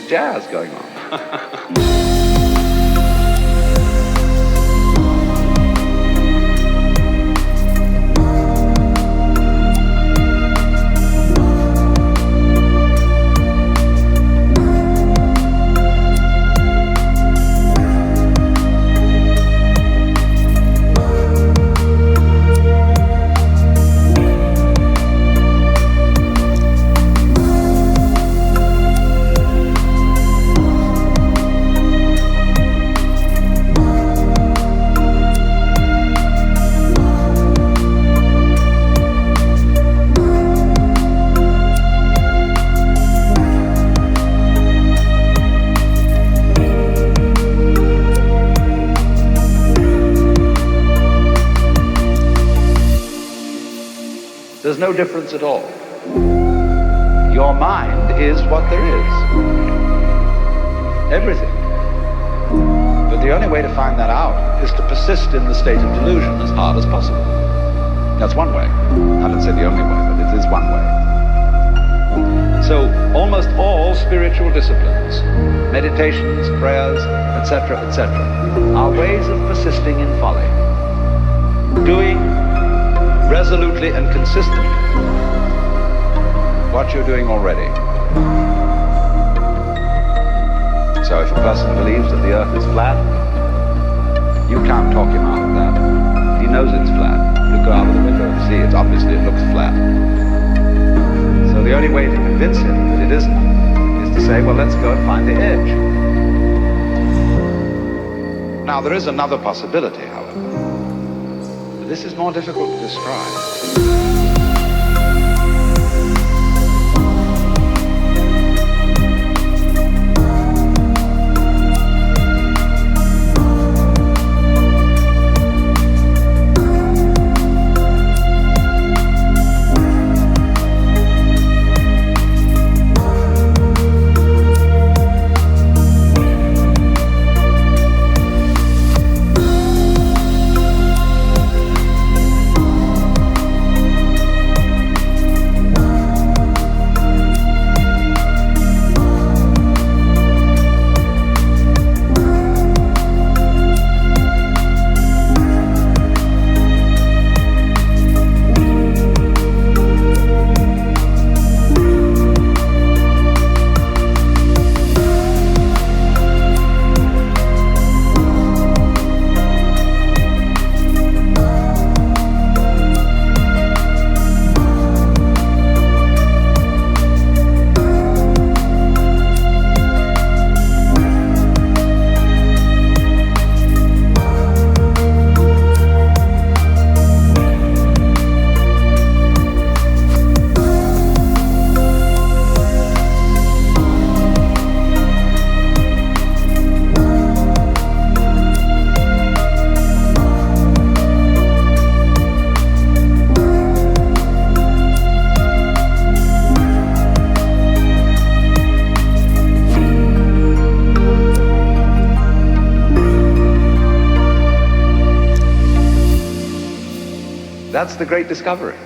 Jazz going on. There's no difference at all. Your mind is what there is. Everything. But the only way to find that out is to persist in the state of delusion as hard as possible. That's one way. I don't say the only way, but it is one way. So almost all spiritual disciplines, meditations, prayers, etc., are ways of persisting in folly. Doing resolutely and consistently what you're doing already. So if a person believes that the earth is flat, you can't talk him out of that. He knows it's flat. Look out of the window and see it. Obviously it looks flat. So the only way to convince him that it isn't is to say, well, let's go and find the edge. Now there is another possibility, however. This is more difficult to describe. That's the great discovery.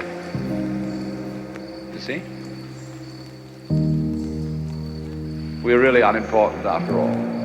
You see? We're really unimportant after all.